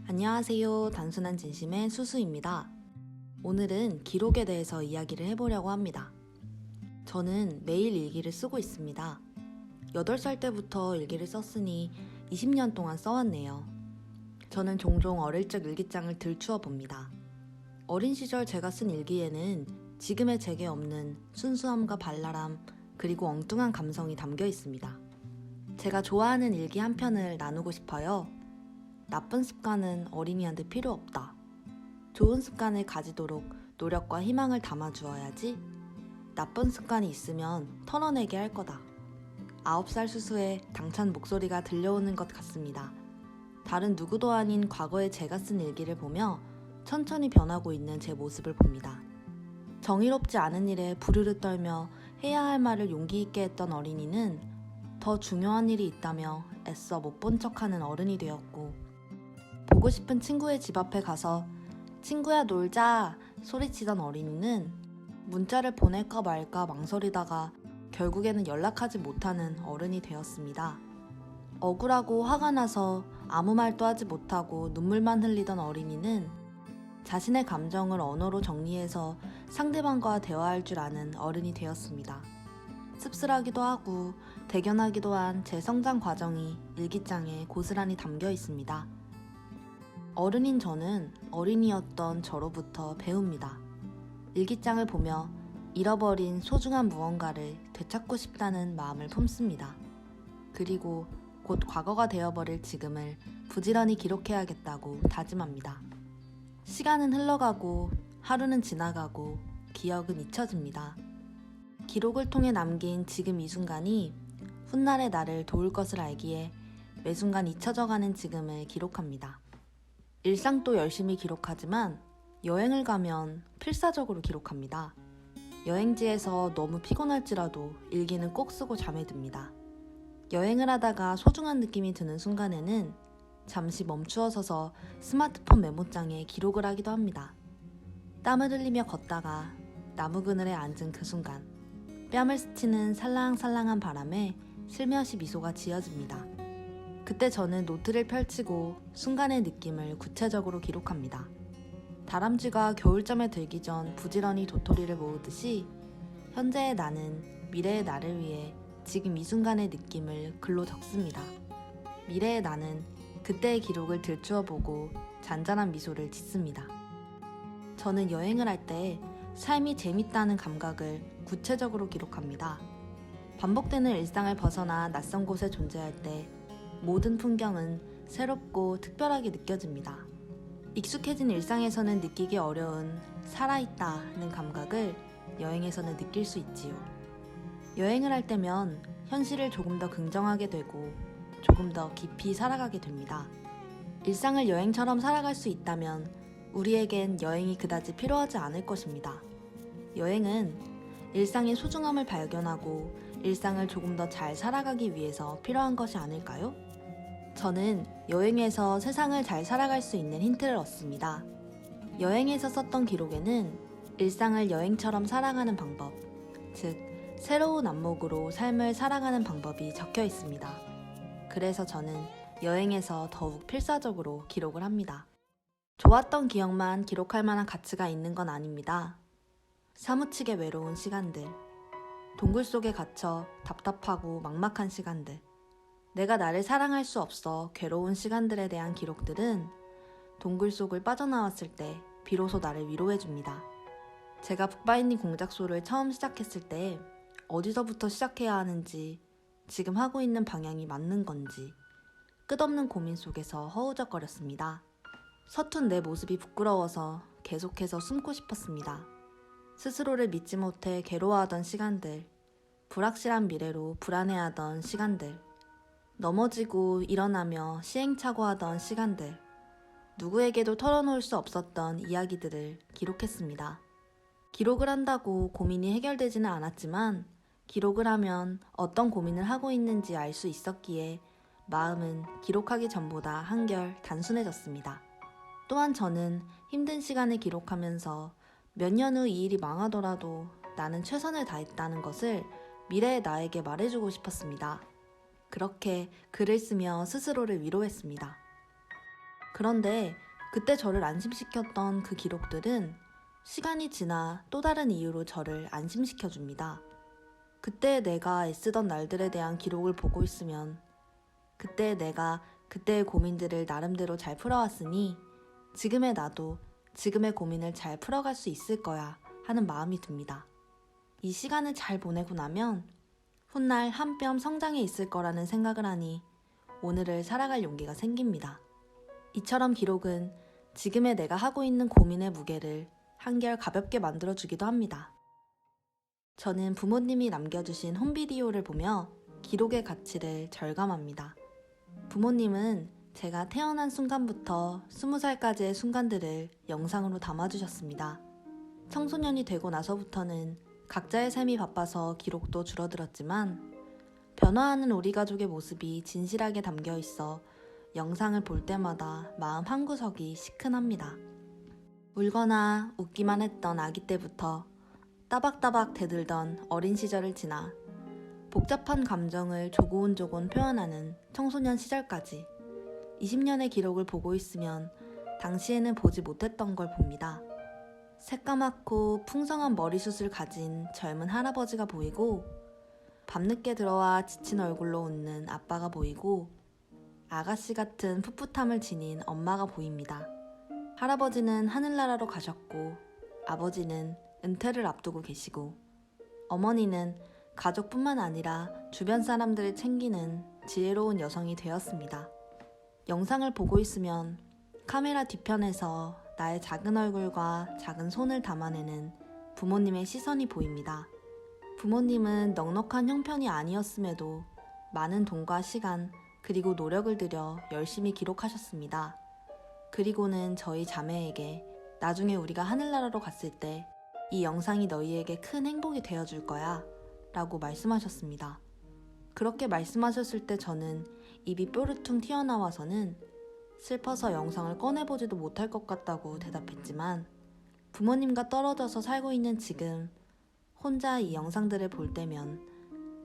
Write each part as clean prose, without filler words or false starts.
안녕하세요. 단순한 진심의 수수입니다. 오늘은 기록에 대해서 이야기를 해보려고 합니다. 저는 매일 일기를 쓰고 있습니다. 8살 때부터 일기를 썼으니 20년 동안 써왔네요. 저는 종종 어릴 적 일기장을 들추어 봅니다. 어린 시절 제가 쓴 일기에는 지금의 제게 없는 순수함과 발랄함, 그리고 엉뚱한 감성이 담겨 있습니다. 제가 좋아하는 일기 한 편을 나누고 싶어요. 나쁜 습관은 어린이한테 필요 없다. 좋은 습관을 가지도록 노력과 희망을 담아주어야지. 나쁜 습관이 있으면 털어내게 할 거다. 9살 수수의 당찬 목소리가 들려오는 것 같습니다. 다른 누구도 아닌 과거의 제가 쓴 일기를 보며 천천히 변하고 있는 제 모습을 봅니다. 정의롭지 않은 일에 부르르 떨며 해야 할 말을 용기 있게 했던 어린이는 더 중요한 일이 있다며 애써 못 본 척하는 어른이 되었고, 보고 싶은 친구의 집 앞에 가서 친구야 놀자 소리치던 어린이는 문자를 보낼까 말까 망설이다가 결국에는 연락하지 못하는 어른이 되었습니다. 억울하고 화가 나서 아무 말도 하지 못하고 눈물만 흘리던 어린이는 자신의 감정을 언어로 정리해서 상대방과 대화할 줄 아는 어른이 되었습니다. 씁쓸하기도 하고 대견하기도 한 제 성장 과정이 일기장에 고스란히 담겨 있습니다. 어른인 저는 어린이였던 저로부터 배웁니다. 일기장을 보며 잃어버린 소중한 무언가를 되찾고 싶다는 마음을 품습니다. 그리고 곧 과거가 되어버릴 지금을 부지런히 기록해야겠다고 다짐합니다. 시간은 흘러가고 하루는 지나가고 기억은 잊혀집니다. 기록을 통해 남긴 지금 이 순간이 훗날의 나를 도울 것을 알기에 매 순간 잊혀져가는 지금을 기록합니다. 일상도 열심히 기록하지만 여행을 가면 필사적으로 기록합니다. 여행지에서 너무 피곤할지라도 일기는 꼭 쓰고 잠에 듭니다. 여행을 하다가 소중한 느낌이 드는 순간에는 잠시 멈추어 서서 스마트폰 메모장에 기록을 하기도 합니다. 땀을 흘리며 걷다가 나무 그늘에 앉은 그 순간, 뺨을 스치는 살랑살랑한 바람에 슬며시 미소가 지어집니다. 그때 저는 노트를 펼치고 순간의 느낌을 구체적으로 기록합니다. 다람쥐가 겨울잠에 들기 전 부지런히 도토리를 모으듯이 현재의 나는 미래의 나를 위해 지금 이 순간의 느낌을 글로 적습니다. 미래의 나는 그때의 기록을 들추어 보고 잔잔한 미소를 짓습니다. 저는 여행을 할 때 삶이 재밌다는 감각을 구체적으로 기록합니다. 반복되는 일상을 벗어나 낯선 곳에 존재할 때 모든 풍경은 새롭고 특별하게 느껴집니다. 익숙해진 일상에서는 느끼기 어려운 살아있다는 감각을 여행에서는 느낄 수 있지요. 여행을 할 때면 현실을 조금 더 긍정하게 되고 조금 더 깊이 살아가게 됩니다. 일상을 여행처럼 살아갈 수 있다면 우리에겐 여행이 그다지 필요하지 않을 것입니다. 여행은 일상의 소중함을 발견하고 일상을 조금 더 잘 살아가기 위해서 필요한 것이 아닐까요? 저는 여행에서 세상을 잘 살아갈 수 있는 힌트를 얻습니다. 여행에서 썼던 기록에는 일상을 여행처럼 살아가는 방법, 즉 새로운 안목으로 삶을 살아가는 방법이 적혀 있습니다. 그래서 저는 여행에서 더욱 필사적으로 기록을 합니다. 좋았던 기억만 기록할 만한 가치가 있는 건 아닙니다. 사무치게 외로운 시간들, 동굴 속에 갇혀 답답하고 막막한 시간들, 내가 나를 사랑할 수 없어 괴로운 시간들에 대한 기록들은 동굴 속을 빠져나왔을 때 비로소 나를 위로해줍니다. 제가 북바이닝 공작소를 처음 시작했을 때 어디서부터 시작해야 하는지, 지금 하고 있는 방향이 맞는 건지 끝없는 고민 속에서 허우적거렸습니다. 서툰 내 모습이 부끄러워서 계속해서 숨고 싶었습니다. 스스로를 믿지 못해 괴로워하던 시간들, 불확실한 미래로 불안해하던 시간들, 넘어지고 일어나며 시행착오하던 시간들, 누구에게도 털어놓을 수 없었던 이야기들을 기록했습니다. 기록을 한다고 고민이 해결되지는 않았지만 기록을 하면 어떤 고민을 하고 있는지 알 수 있었기에 마음은 기록하기 전보다 한결 단순해졌습니다. 또한 저는 힘든 시간을 기록하면서 몇 년 후 이 일이 망하더라도 나는 최선을 다했다는 것을 미래의 나에게 말해주고 싶었습니다. 그렇게 글을 쓰며 스스로를 위로했습니다. 그런데 그때 저를 안심시켰던 그 기록들은 시간이 지나 또 다른 이유로 저를 안심시켜줍니다. 그때 내가 애쓰던 날들에 대한 기록을 보고 있으면 그때 내가 그때의 고민들을 나름대로 잘 풀어왔으니 지금의 나도 지금의 고민을 잘 풀어갈 수 있을 거야 하는 마음이 듭니다. 이 시간을 잘 보내고 나면 훗날 한 뼘 성장해 있을 거라는 생각을 하니 오늘을 살아갈 용기가 생깁니다. 이처럼 기록은 지금의 내가 하고 있는 고민의 무게를 한결 가볍게 만들어주기도 합니다. 저는 부모님이 남겨주신 홈비디오를 보며 기록의 가치를 절감합니다. 부모님은 제가 태어난 순간부터 20살까지의 순간들을 영상으로 담아주셨습니다. 청소년이 되고 나서부터는 각자의 삶이 바빠서 기록도 줄어들었지만 변화하는 우리 가족의 모습이 진실하게 담겨 있어 영상을 볼 때마다 마음 한구석이 시큰합니다. 울거나 웃기만 했던 아기 때부터 따박따박 대들던 어린 시절을 지나 복잡한 감정을 조곤조곤 표현하는 청소년 시절까지 20년의 기록을 보고 있으면 당시에는 보지 못했던 걸 봅니다. 새까맣고 풍성한 머리숱을 가진 젊은 할아버지가 보이고 밤늦게 들어와 지친 얼굴로 웃는 아빠가 보이고 아가씨 같은 풋풋함을 지닌 엄마가 보입니다. 할아버지는 하늘나라로 가셨고 아버지는 은퇴를 앞두고 계시고 어머니는 가족뿐만 아니라 주변 사람들을 챙기는 지혜로운 여성이 되었습니다. 영상을 보고 있으면 카메라 뒤편에서 나의 작은 얼굴과 작은 손을 담아내는 부모님의 시선이 보입니다. 부모님은 넉넉한 형편이 아니었음에도 많은 돈과 시간 그리고 노력을 들여 열심히 기록하셨습니다. 그리고는 저희 자매에게 나중에 우리가 하늘나라로 갔을 때 이 영상이 너희에게 큰 행복이 되어줄 거야 라고 말씀하셨습니다. 그렇게 말씀하셨을 때 저는 입이 뾰루퉁 튀어나와서는 슬퍼서 영상을 꺼내보지도 못할 것 같다고 대답했지만 부모님과 떨어져서 살고 있는 지금 혼자 이 영상들을 볼 때면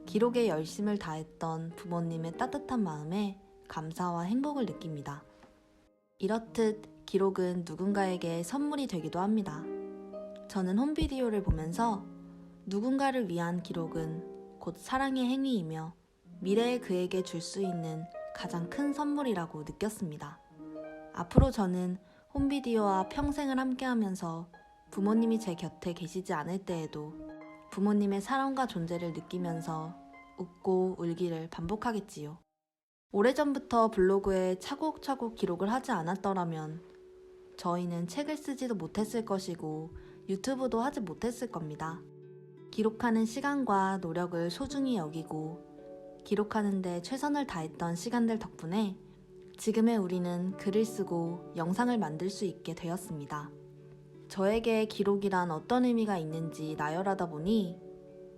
기록에 열심을 다했던 부모님의 따뜻한 마음에 감사와 행복을 느낍니다. 이렇듯 기록은 누군가에게 선물이 되기도 합니다. 저는 홈비디오를 보면서 누군가를 위한 기록은 곧 사랑의 행위이며 미래의 그에게 줄 수 있는 가장 큰 선물이라고 느꼈습니다. 앞으로 저는 홈비디오와 평생을 함께하면서 부모님이 제 곁에 계시지 않을 때에도 부모님의 사랑과 존재를 느끼면서 웃고 울기를 반복하겠지요. 오래전부터 블로그에 차곡차곡 기록을 하지 않았더라면 저희는 책을 쓰지도 못했을 것이고 유튜브도 하지 못했을 겁니다. 기록하는 시간과 노력을 소중히 여기고 기록하는 데 최선을 다했던 시간들 덕분에 지금의 우리는 글을 쓰고 영상을 만들 수 있게 되었습니다. 저에게 기록이란 어떤 의미가 있는지 나열하다 보니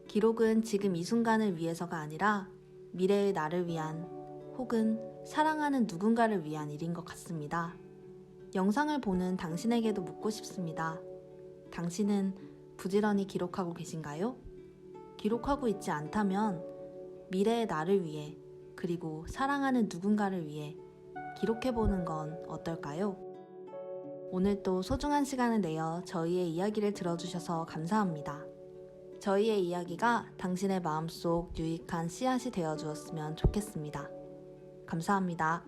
기록은 지금 이 순간을 위해서가 아니라 미래의 나를 위한 혹은 사랑하는 누군가를 위한 일인 것 같습니다. 영상을 보는 당신에게도 묻고 싶습니다. 당신은 부지런히 기록하고 계신가요? 기록하고 있지 않다면 미래의 나를 위해 그리고 사랑하는 누군가를 위해 기록해보는 건 어떨까요? 오늘 또 소중한 시간을 내어 저희의 이야기를 들어주셔서 감사합니다. 저희의 이야기가 당신의 마음속 유익한 씨앗이 되어주었으면 좋겠습니다. 감사합니다.